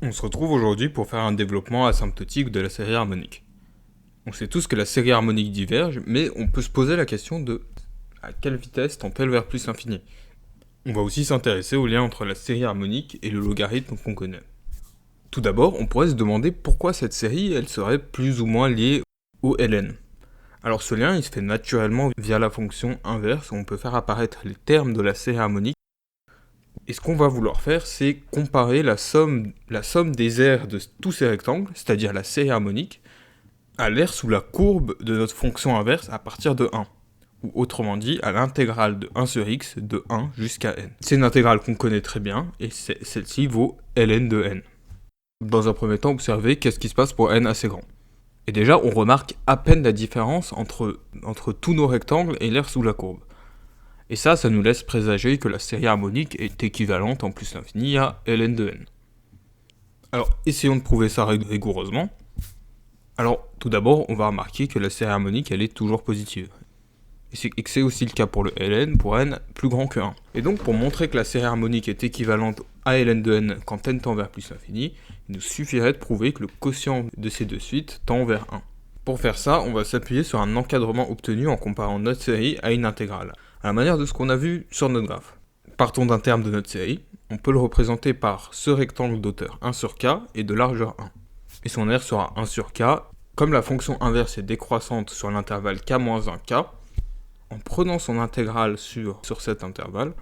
On se retrouve aujourd'hui pour faire un développement asymptotique de la série harmonique. On sait tous que la série harmonique diverge, mais on peut se poser la question de à quelle vitesse tend-elle vers plus l'infini. On va aussi s'intéresser au lien entre la série harmonique et le logarithme qu'on connaît. Tout d'abord, on pourrait se demander pourquoi cette série elle serait plus ou moins liée au ln. Alors ce lien il se fait naturellement via la fonction inverse où on peut faire apparaître les termes de la série harmonique. Et ce qu'on va vouloir faire, c'est comparer la somme des aires de tous ces rectangles, c'est-à-dire la série harmonique, à l'aire sous la courbe de notre fonction inverse à partir de 1. Ou autrement dit, à l'intégrale de 1 sur x de 1 jusqu'à n. C'est une intégrale qu'on connaît très bien, et celle-ci vaut ln de n. Dans un premier temps, observez qu'est-ce qui se passe pour n assez grand. Et déjà, on remarque à peine la différence entre tous nos rectangles et l'aire sous la courbe. Et ça nous laisse présager que la série harmonique est équivalente en plus l'infini à ln de n. Alors, essayons de prouver ça rigoureusement. Alors, tout d'abord, on va remarquer que la série harmonique, elle est toujours positive. Et que c'est aussi le cas pour le ln, pour n plus grand que 1. Et donc, pour montrer que la série harmonique est équivalente à ln de n quand n tend vers plus l'infini, il nous suffirait de prouver que le quotient de ces deux suites tend vers 1. Pour faire ça, on va s'appuyer sur un encadrement obtenu en comparant notre série à une intégrale, à la manière de ce qu'on a vu sur notre graphe. Partons d'un terme de notre série, on peut le représenter par ce rectangle d'auteur 1 sur k et de largeur 1. Et son aire sera 1 sur k, comme la fonction inverse est décroissante sur l'intervalle k-1k, en prenant son intégrale sur cet intervalle,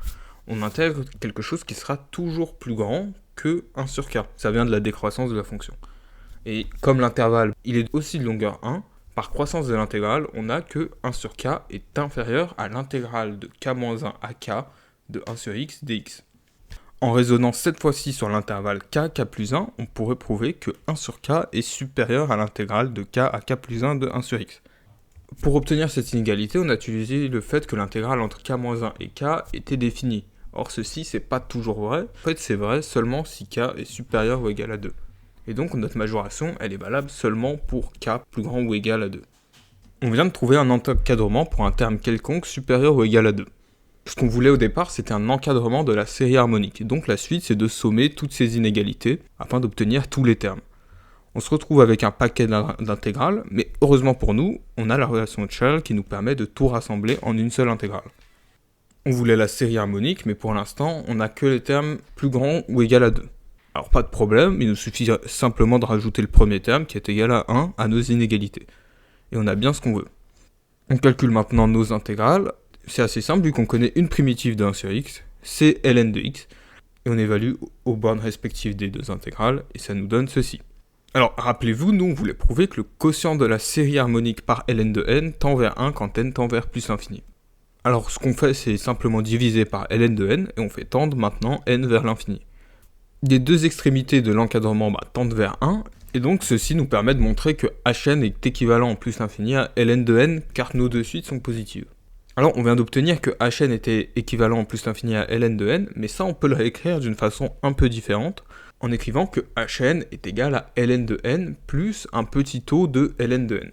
on intègre quelque chose qui sera toujours plus grand que 1 sur k. Ça vient de la décroissance de la fonction. Et comme l'intervalle, il est aussi de longueur 1, par croissance de l'intégrale, on a que 1 sur k est inférieur à l'intégrale de k-1 à k de 1 sur x dx. En raisonnant cette fois-ci sur l'intervalle k plus 1, on pourrait prouver que 1 sur k est supérieur à l'intégrale de k à k plus 1 de 1 sur x. Pour obtenir cette inégalité, on a utilisé le fait que l'intégrale entre k-1 et k était définie. Or ceci, c'est pas toujours vrai. En fait, c'est vrai seulement si k est supérieur ou égal à 2. Et donc notre majoration, elle est valable seulement pour k plus grand ou égal à 2. On vient de trouver un encadrement pour un terme quelconque supérieur ou égal à 2. Ce qu'on voulait au départ, c'était un encadrement de la série harmonique. Donc la suite, c'est de sommer toutes ces inégalités afin d'obtenir tous les termes. On se retrouve avec un paquet d'intégrales, mais heureusement pour nous, on a la relation de Church qui nous permet de tout rassembler en une seule intégrale. On voulait la série harmonique, mais pour l'instant, on n'a que les termes plus grands ou égal à 2. Alors pas de problème, il nous suffit simplement de rajouter le premier terme qui est égal à 1 à nos inégalités. Et on a bien ce qu'on veut. On calcule maintenant nos intégrales. C'est assez simple vu qu'on connaît une primitive de 1 sur x, c'est ln de x, et on évalue aux bornes respectives des deux intégrales, et ça nous donne ceci. Alors rappelez-vous, nous on voulait prouver que le quotient de la série harmonique par ln de n tend vers 1 quand n tend vers plus l'infini. Alors ce qu'on fait c'est simplement diviser par ln de n, et on fait tendre maintenant n vers l'infini. Les deux extrémités de l'encadrement tendent vers 1, et donc ceci nous permet de montrer que hn est équivalent en plus l'infini à ln de n, car nos deux suites sont positives. Alors on vient d'obtenir que hn était équivalent en plus l'infini à ln de n, mais ça on peut le réécrire d'une façon un peu différente, en écrivant que hn est égal à ln de n plus un petit taux de ln de n.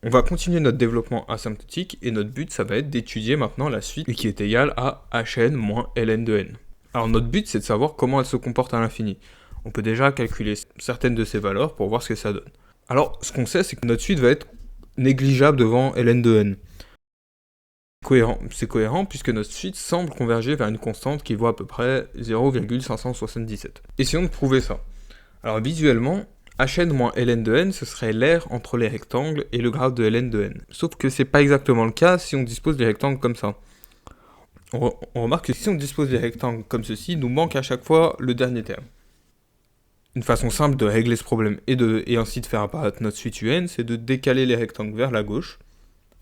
On va continuer notre développement asymptotique, et notre but ça va être d'étudier maintenant la suite qui est égale à hn moins ln de n. Alors notre but c'est de savoir comment elle se comporte à l'infini. On peut déjà calculer certaines de ces valeurs pour voir ce que ça donne. Alors ce qu'on sait c'est que notre suite va être négligeable devant ln de n. C'est cohérent puisque notre suite semble converger vers une constante qui vaut à peu près 0,577. Essayons de prouver ça. Alors visuellement, hn moins ln de n, ce serait l'aire entre les rectangles et le graphe de ln de n. Sauf que c'est pas exactement le cas si on dispose des rectangles comme ça. On remarque que si on dispose des rectangles comme ceci, il nous manque à chaque fois le dernier terme. Une façon simple de régler ce problème et ainsi de faire apparaître notre suite un, c'est de décaler les rectangles vers la gauche.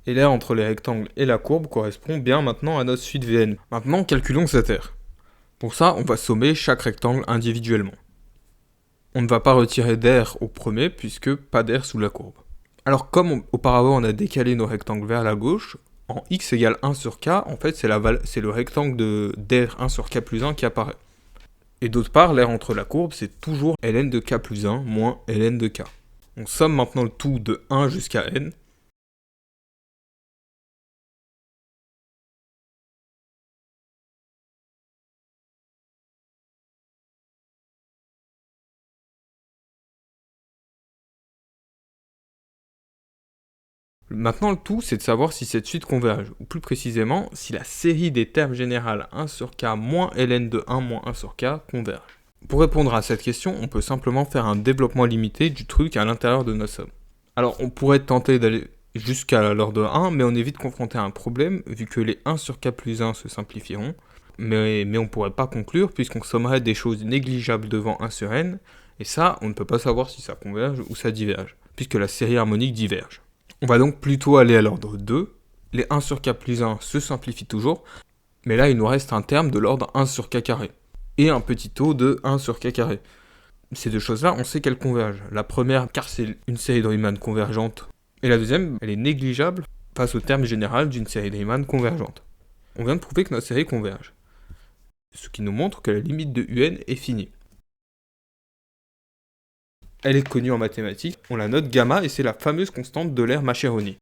Et l'aire entre les rectangles et la courbe correspond bien maintenant à notre suite Vn. Maintenant, calculons cette aire. Pour ça, on va sommer chaque rectangle individuellement. On ne va pas retirer d'aire au premier, puisque pas d'aire sous la courbe. Alors comme auparavant on a décalé nos rectangles vers la gauche, en x égale 1 sur k, en fait c'est le rectangle d'aire 1 sur k plus 1 qui apparaît. Et d'autre part, l'aire entre la courbe, c'est toujours ln de k plus 1 moins ln de k. On somme maintenant le tout de 1 jusqu'à n, Maintenant, le tout, c'est de savoir si cette suite converge, ou plus précisément, si la série des termes générales 1 sur k moins ln de 1 moins 1 sur k converge. Pour répondre à cette question, on peut simplement faire un développement limité du truc à l'intérieur de notre somme. Alors, on pourrait tenter d'aller jusqu'à l'ordre 1, mais on est vite confronté à un problème, vu que les 1 sur k plus 1 se simplifieront, mais on pourrait pas conclure, puisqu'on sommerait des choses négligeables devant 1 sur n, et ça, on ne peut pas savoir si ça converge ou ça diverge, puisque la série harmonique diverge. On va donc plutôt aller à l'ordre 2, les 1 sur k plus 1 se simplifient toujours, mais là il nous reste un terme de l'ordre 1 sur k carré, et un petit taux de 1 sur k carré. Ces deux choses-là, on sait qu'elles convergent. La première, car c'est une série de Riemann convergente, et la deuxième, elle est négligeable face au terme général d'une série de Riemann convergente. On vient de prouver que notre série converge, ce qui nous montre que la limite de un est finie. Elle est connue en mathématiques, on la note gamma et c'est la fameuse constante d'Euler-Mascheroni.